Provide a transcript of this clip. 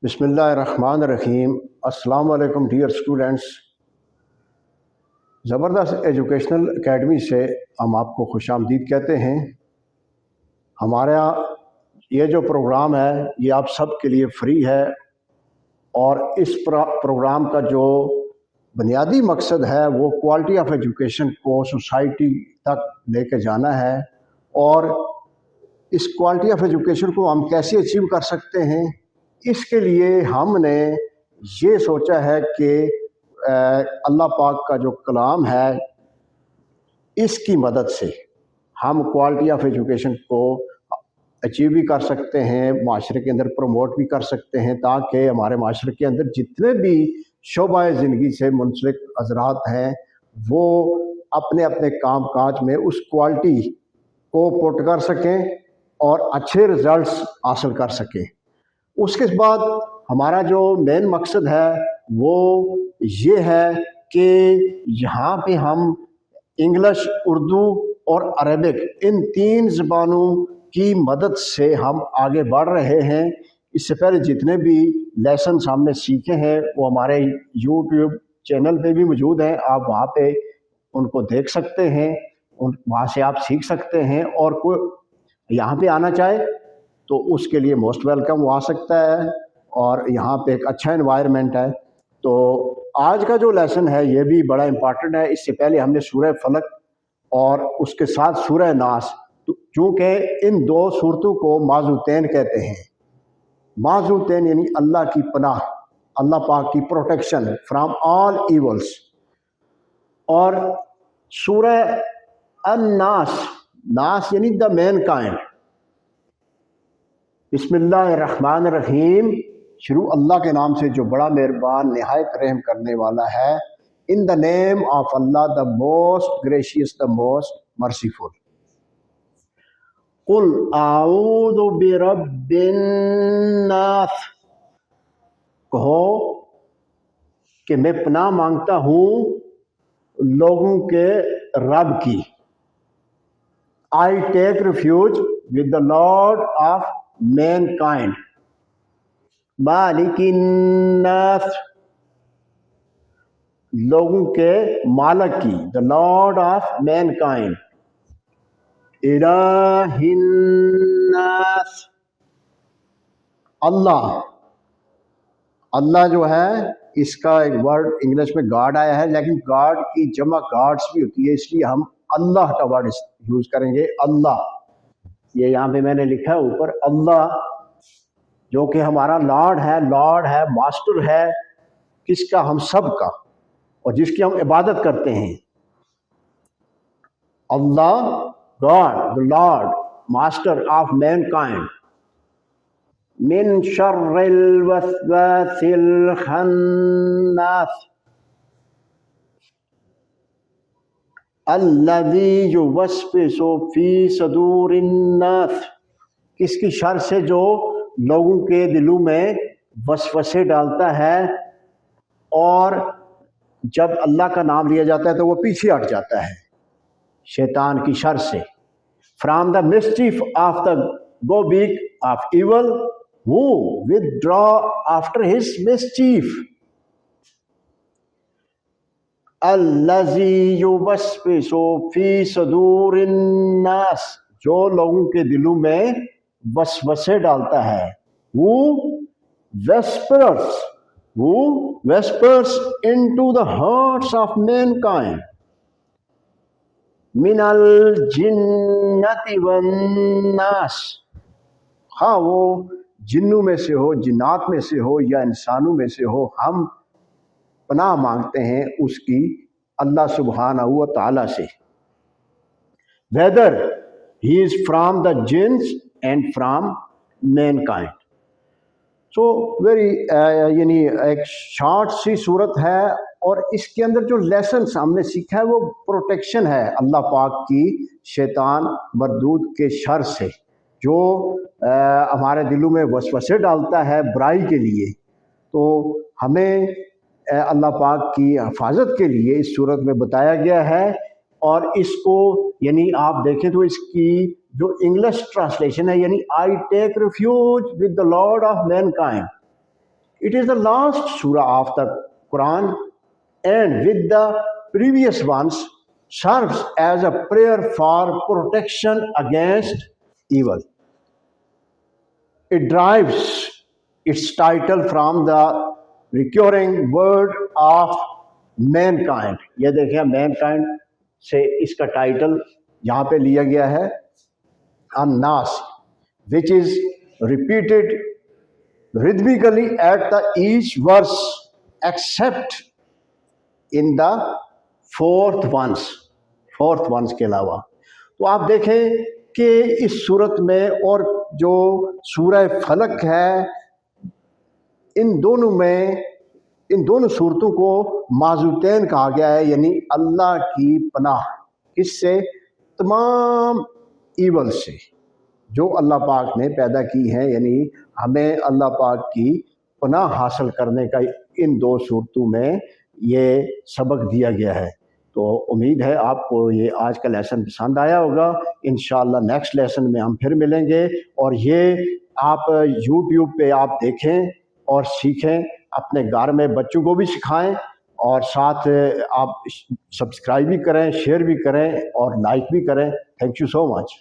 बिस्मिल्लाहिर्रहमानिर्रहीम। अस्सलाम वालेकुम डियर स्टूडेंट्स। ज़बरदस्त एजुकेशनल एकेडमी से हम आपको खुशामदीद कहते हैं। हमारा ये जो प्रोग्राम है ये आप सब के लिए फ्री है और इस प्रोग्राम का जो बुनियादी मकसद है वो क्वालिटी ऑफ एजुकेशन को सोसाइटी तक लेके जाना है। और इस क्वालिटी ऑफ एजुकेशन को हम कैसे अचीव कर सकते हैं, इसके लिए हमने ये सोचा है कि अल्लाह पाक का जो कलाम है इसकी मदद से हम क्वालिटी ऑफ एजुकेशन को अचीव भी कर सकते हैं, माशरे के अंदर प्रमोट भी कर सकते हैं, ताकि हमारे माशरे के अंदर जितने भी शोबाए ज़िंदगी से मुंसलिक हज़रात हैं वो अपने अपने काम काज में उस क्वालिटी को पुट कर सकें और अच्छे रिज़ल्ट्स हासिल कर सकें। उसके बाद हमारा जो मेन मकसद है वो ये है कि यहाँ पे हम इंग्लिश, उर्दू और अरबिक इन तीन ज़बानों की मदद से हम आगे बढ़ रहे हैं। इससे पहले जितने भी लेसन हमने सीखे हैं वो हमारे यूट्यूब चैनल पे भी मौजूद हैं, आप वहाँ पे उनको देख सकते हैं, वहाँ से आप सीख सकते हैं। और कोई यहाँ पे आना चाहे तो उसके लिए मोस्ट वेलकम वो आ सकता है और यहाँ पे एक अच्छा एनवायरनमेंट है। तो आज का जो लेसन है ये भी बड़ा इम्पॉर्टेंट है। इससे पहले हमने सूरह फलक और उसके साथ सूरह नास, चूँकि इन दो सूरतों को माज़ूतैन कहते हैं। माज़ूतैन यानी अल्लाह की पनाह, अल्लाह पाक की प्रोटेक्शन फ्रॉम ऑल इवल्स। और सूरह अन्नास, नास यानी द मैन काइंड। बिस्मिल्लाहिर्रहमानिर्रहीम, शुरू अल्लाह के नाम से जो बड़ा मेहरबान निहायत रहम करने वाला है। In the name of Allah the most gracious the most merciful. कुल आऊज़ु बिरब्बिन नास, कहो कि मैं पनाह मांगता हूँ लोगों के रब की। I take refuge with the Lord of mankind, मालिकिन नास, लोगों के मालिक की, द लॉर्ड ऑफ मैनकाइंड। इलाहिन नास, अल्लाह, अल्लाह जो है इसका एक वर्ड इंग्लिश में गॉड आया है, लेकिन गॉड की जमा गॉड्स भी होती है, इसलिए हम अल्लाह का वर्ड यूज करेंगे। अल्लाह, ये यहाँ पे मैंने लिखा है ऊपर, अल्लाह जो कि हमारा लॉर्ड है, मास्टर है, किसका? हम सब का, और जिसकी हम इबादत करते हैं। अल्लाह, God, the lord, master of mankind. मिन शर्रिल वस्वासिल खन्नास, अल्लज़ी युवस्विसु फी सदूरिन नास, किसकी शर से? जो लोगों के दिलों में वसवसे डालता है, और जब अल्लाह का नाम लिया जाता है तो वो पीछे हट जाता है शैतान की शर से। From the mischief of the गोबिक of evil who withdraw after his mischief. अल्लज़ी युवस्विसु फी सदूरिन नास, जो लोगों के दिलों में वसवसे डालता है। Who whispers into the hearts of mankind, minal jinnati wan nas, हाँ वो जिन्नों में से हो, जिन्नात में से हो या इंसानों में से हो, हम पनाह मांगते हैं उसकी, अल्लाह सुब्हानहू व तआला से। Whether he is from the jinns and from mankind। So very यानी एक शॉर्ट सी सूरत है, और इसके अंदर जो लेसन हमने सीखा है वो प्रोटेक्शन है अल्लाह पाक की शैतान मरदूद के शर से, जो हमारे दिलों में वसवसे डालता है बुराई के लिए। तो हमें अल्लाह पाक की हिफाजत के लिए इस सूरत में बताया गया है। और इसको यानी आप देखें तो इसकी जो इंग्लिश ट्रांसलेशन है यानी I take refuge with the Lord of mankind, It is the last surah of the Quran, and with the previous ones serves as a prayer for protection against evil. It derives its title from the recurring word of mankind. یہ دیکھیں mankind سے اس کا title یہاں پہ لیا گیا ہے الناس, which is repeated rhythmically at the each verse except in the fourth ones کے علاوہ. تو آپ دیکھیں کہ اس صورت میں اور جو سورہ فلق ہے ان دونوں صورتوں کو معذوتین کہا گیا ہے, یعنی اللہ کی پناہ. کس سے؟ تمام ایول سے جو اللہ پاک نے پیدا کی ہیں, یعنی ہمیں اللہ پاک کی پناہ حاصل کرنے کا ان دو صورتوں میں یہ سبق دیا گیا ہے. تو امید ہے آپ کو یہ آج کا لیسن پسند آیا ہوگا. انشاءاللہ نیکسٹ لیسن میں ہم پھر ملیں گے, اور یہ آپ یوٹیوب پہ آپ دیکھیں اور سیکھیں, اپنے گھر میں بچوں کو بھی سکھائیں, اور ساتھ آپ سبسکرائب بھی کریں, شیئر بھی کریں اور لائک بھی کریں. Thank you so much.